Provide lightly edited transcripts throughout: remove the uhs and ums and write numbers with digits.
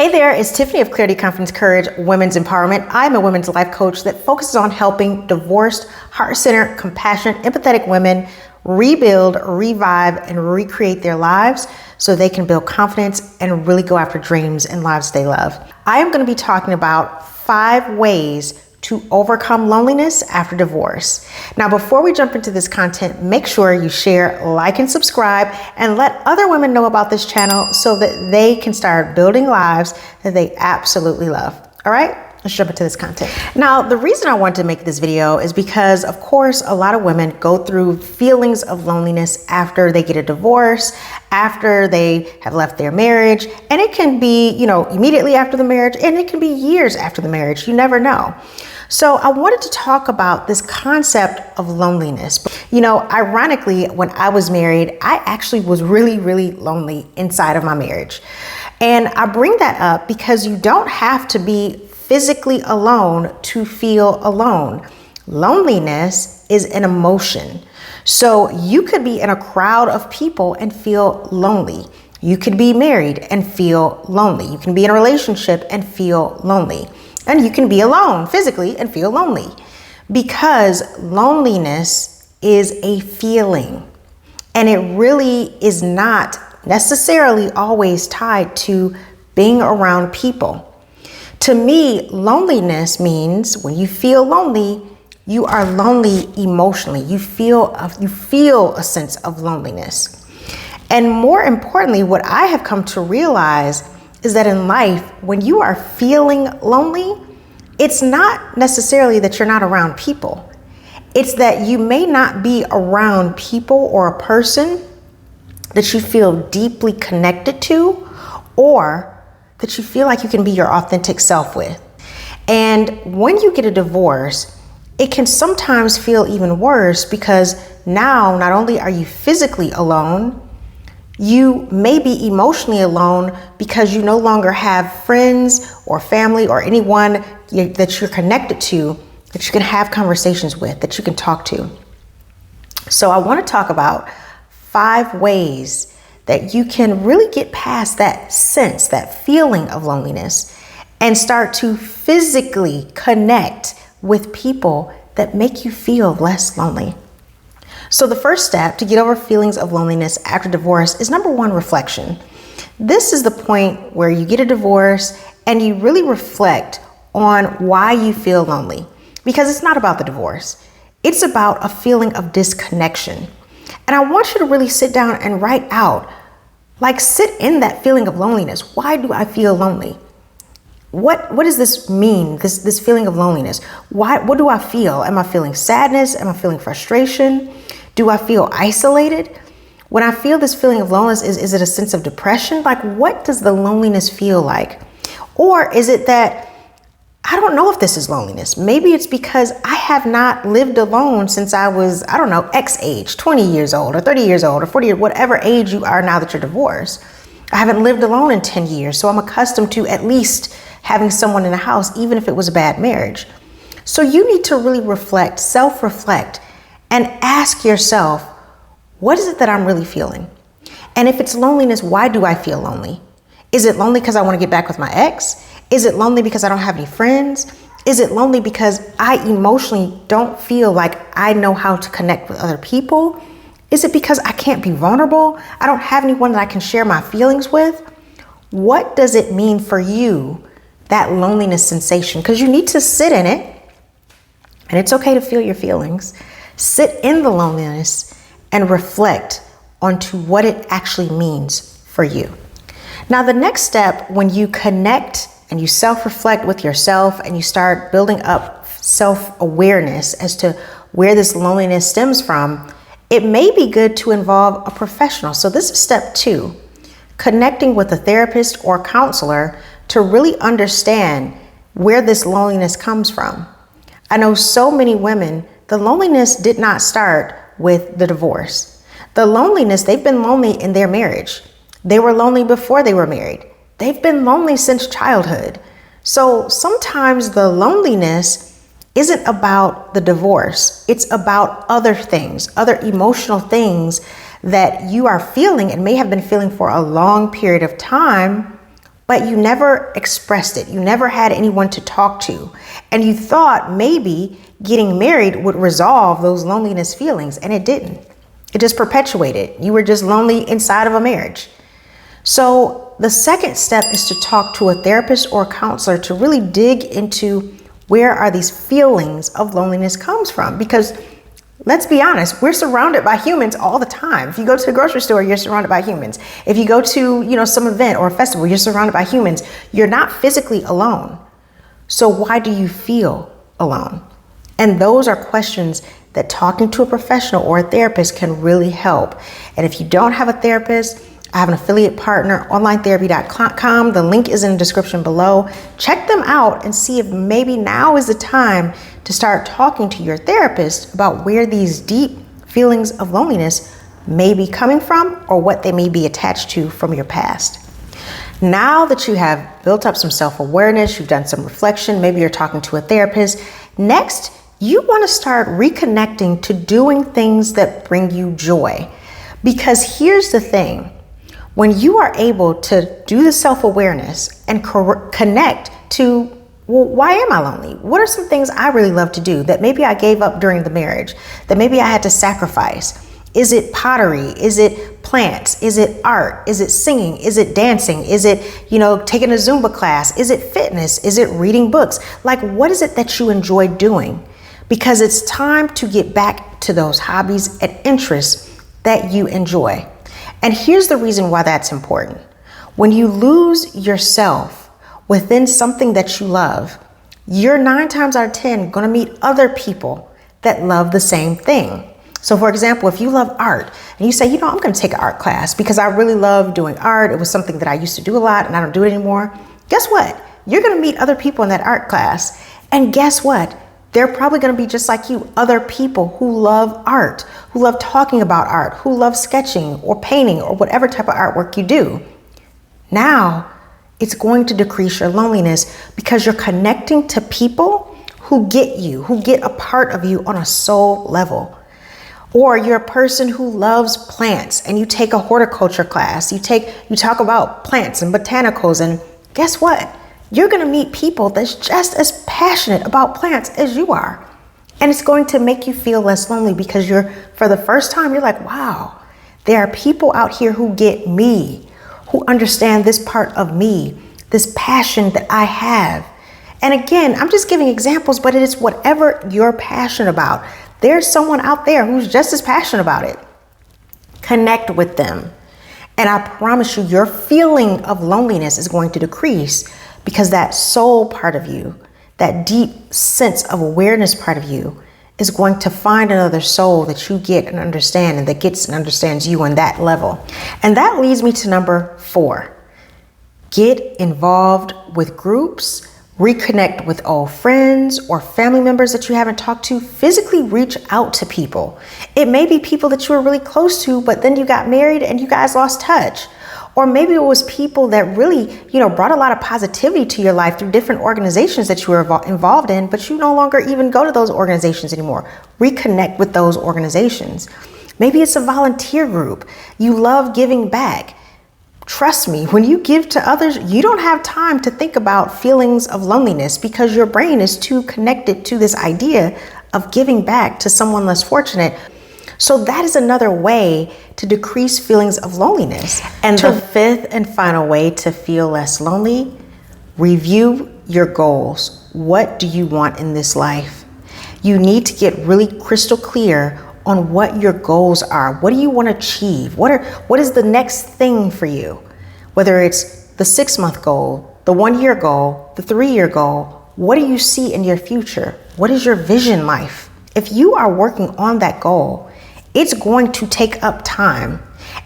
Hey there, it's Tiffany of Clarity, Confidence, Courage, Women's Empowerment. I'm a women's life coach that focuses on helping divorced, heart-centered, compassionate, empathetic women rebuild, revive, and recreate their lives so they can build confidence and really go after dreams and lives they love. I am going to be talking about 5 ways to overcome loneliness after divorce. Now, before we jump into this content, make sure you share, like, and subscribe, and let other women know about this channel so that they can start building lives that they absolutely love. All right, let's jump into this content. Now, the reason I wanted to make this video is because, of course, a lot of women go through feelings of loneliness after they get a divorce, after they have left their marriage, and it can be, immediately after the marriage, and it can be years after the marriage. You never know. So I wanted to talk about this concept of loneliness. Ironically, when I was married, I actually was really, really lonely inside of my marriage. And I bring that up because you don't have to be physically alone to feel alone. Loneliness is an emotion. So you could be in a crowd of people and feel lonely. You could be married and feel lonely. You can be in a relationship and feel lonely. And you can be alone physically and feel lonely, because loneliness is a feeling, and it really is not necessarily always tied to being around people. To me, loneliness means when you feel lonely, you are lonely emotionally. You feel a sense of loneliness. And more importantly, what I have come to realize is that in life, when you are feeling lonely, it's not necessarily that you're not around people. It's that you may not be around people or a person that you feel deeply connected to, or that you feel like you can be your authentic self with. And when you get a divorce, it can sometimes feel even worse, because now not only are you physically alone, you may be emotionally alone because you no longer have friends or family or anyone that you're connected to that you can have conversations with, that you can talk to. So I want to talk about 5 ways that you can really get past that sense, that feeling of loneliness, and start to physically connect with people that make you feel less lonely. So the first step to get over feelings of loneliness after divorce is, number 1, reflection. This is the point where you get a divorce and you really reflect on why you feel lonely, because it's not about the divorce. It's about a feeling of disconnection. And I want you to really sit down and write out, sit in that feeling of loneliness. Why do I feel lonely? What does this mean, this feeling of loneliness? What do I feel? Am I feeling sadness? Am I feeling frustration? Do I feel isolated? When I feel this feeling of loneliness, is it a sense of depression? What does the loneliness feel like? Or is it that I don't know if this is loneliness? Maybe it's because I have not lived alone since I was, X age, 20 years old or 30 years old or 40 or whatever age you are now that you're divorced. I haven't lived alone in 10 years, so I'm accustomed to at least having someone in the house, even if it was a bad marriage. So you need to really reflect, self-reflect, and ask yourself, what is it that I'm really feeling? And if it's loneliness, why do I feel lonely? Is it lonely because I want to get back with my ex? Is it lonely because I don't have any friends? Is it lonely because I emotionally don't feel like I know how to connect with other people? Is it because I can't be vulnerable? I don't have anyone that I can share my feelings with? What does it mean for you, that loneliness sensation? Because you need to sit in it, and it's okay to feel your feelings. Sit in the loneliness and reflect onto what it actually means for you. Now, the next step, when you connect and you self-reflect with yourself and you start building up self-awareness as to where this loneliness stems from, it may be good to involve a professional. So this is step 2, connecting with a therapist or counselor to really understand where this loneliness comes from. I know so many women, the loneliness did not start with the divorce. The loneliness, they've been lonely in their marriage. They were lonely before they were married. They've been lonely since childhood. So sometimes the loneliness isn't about the divorce. It's about other things, other emotional things that you are feeling and may have been feeling for a long period of time, but you never expressed it. You never had anyone to talk to. And you thought maybe getting married would resolve those loneliness feelings, and it didn't. It just perpetuated. You were just lonely inside of a marriage. So the second step is to talk to a therapist or a counselor to really dig into where are these feelings of loneliness comes from. Because let's be honest, we're surrounded by humans all the time. If you go to the grocery store, you're surrounded by humans. If you go to, some event or a festival, you're surrounded by humans. You're not physically alone. So why do you feel alone? And those are questions that talking to a professional or a therapist can really help. And if you don't have a therapist, I have an affiliate partner, onlinetherapy.com. The link is in the description below. Check them out and see if maybe now is the time to start talking to your therapist about where these deep feelings of loneliness may be coming from or what they may be attached to from your past. Now that you have built up some self-awareness, you've done some reflection, maybe you're talking to a therapist, next, you want to start reconnecting to doing things that bring you joy. Because here's the thing. When you are able to do the self-awareness and connect to, well, why am I lonely? What are some things I really love to do that maybe I gave up during the marriage, that maybe I had to sacrifice? Is it pottery? Is it plants? Is it art? Is it singing? Is it dancing? Is it, taking a Zumba class? Is it fitness? Is it reading books? Like, what is it that you enjoy doing? Because it's time to get back to those hobbies and interests that you enjoy. And here's the reason why that's important. When you lose yourself within something that you love, you're 9 times out of 10 going to meet other people that love the same thing. So for example, if you love art and you say, I'm going to take an art class because I really love doing art. It was something that I used to do a lot and I don't do it anymore. Guess what? You're going to meet other people in that art class. And guess what? They're probably going to be just like you, other people who love art, who love talking about art, who love sketching or painting or whatever type of artwork you do. Now, it's going to decrease your loneliness because you're connecting to people who get you, who get a part of you on a soul level. Or you're a person who loves plants and you take a horticulture class. You talk about plants and botanicals, and guess what? You're going to meet people that's just as passionate about plants as you are. And it's going to make you feel less lonely because for the first time, you're like, wow, there are people out here who get me, who understand this part of me, this passion that I have. And again, I'm just giving examples, but it is whatever you're passionate about. There's someone out there who's just as passionate about it. Connect with them. And I promise you, your feeling of loneliness is going to decrease because that soul part of you, that deep sense of awareness part of you, is going to find another soul that you get and understand and that gets and understands you on that level. And that leads me to number 4. Get involved with groups, reconnect with old friends or family members that you haven't talked to. Physically reach out to people. It may be people that you were really close to, but then you got married and you guys lost touch. Or maybe it was people that really, brought a lot of positivity to your life through different organizations that you were involved in, but you no longer even go to those organizations anymore. Reconnect with those organizations. Maybe it's a volunteer group. You love giving back. Trust me, when you give to others, you don't have time to think about feelings of loneliness because your brain is too connected to this idea of giving back to someone less fortunate. So that is another way to decrease feelings of loneliness. And the 5th and final way to feel less lonely, review your goals. What do you want in this life? You need to get really crystal clear on what your goals are. What do you want to achieve? What is the next thing for you? Whether it's the 6-month goal, the 1-year goal, the 3-year goal, what do you see in your future? What is your vision life? If you are working on that goal, it's going to take up time.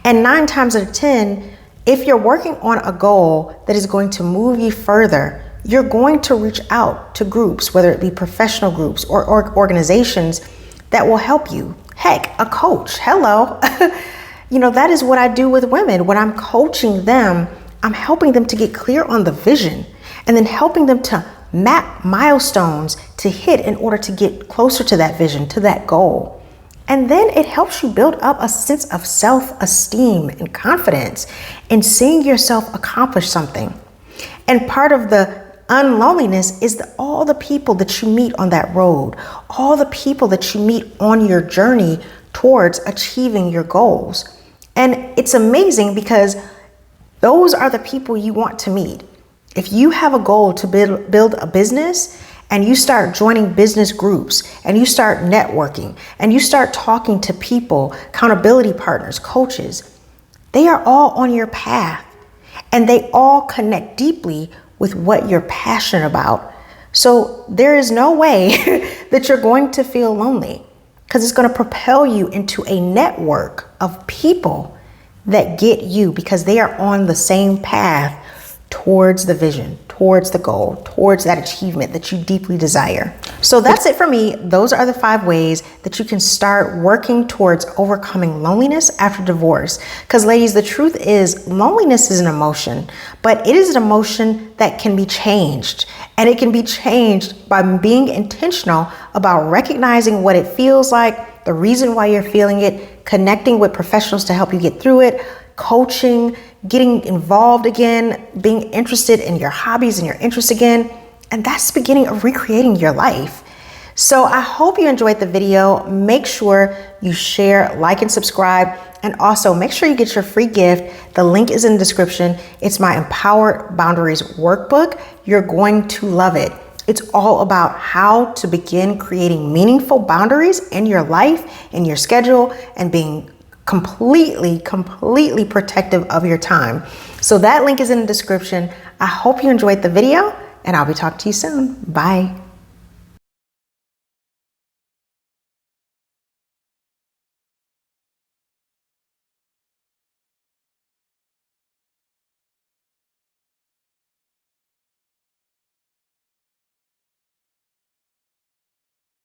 And 9 times out of 10, if you're working on a goal that is going to move you further, you're going to reach out to groups, whether it be professional groups or organizations that will help you. Heck, a coach. Hello. That is what I do with women. When I'm coaching them, I'm helping them to get clear on the vision and then helping them to map milestones to hit in order to get closer to that vision, to that goal. And then it helps you build up a sense of self-esteem and confidence in seeing yourself accomplish something. And part of the unloneliness is all the people that you meet on that road, all the people that you meet on your journey towards achieving your goals. And it's amazing because those are the people you want to meet. If you have a goal to build a business and you start joining business groups and you start networking and you start talking to people, accountability partners, coaches, they are all on your path and they all connect deeply with what you're passionate about. So there is no way that you're going to feel lonely, because it's going to propel you into a network of people that get you, because they are on the same path towards the vision, towards the goal, towards that achievement that you deeply desire. So that's it for me. Those are the 5 ways that you can start working towards overcoming loneliness after divorce. Because ladies, the truth is loneliness is an emotion, but it is an emotion that can be changed. And it can be changed by being intentional about recognizing what it feels like, the reason why you're feeling it, connecting with professionals to help you get through it, coaching, getting involved again, being interested in your hobbies and your interests again. And that's the beginning of recreating your life. So I hope you enjoyed the video. Make sure you share, like, and subscribe. And also make sure you get your free gift. The link is in the description. It's my Empowered Boundaries workbook. You're going to love it. It's all about how to begin creating meaningful boundaries in your life, in your schedule, and being completely protective of your time. So that link is in the description. I hope you enjoyed the video, and I'll be talking to you soon. Bye.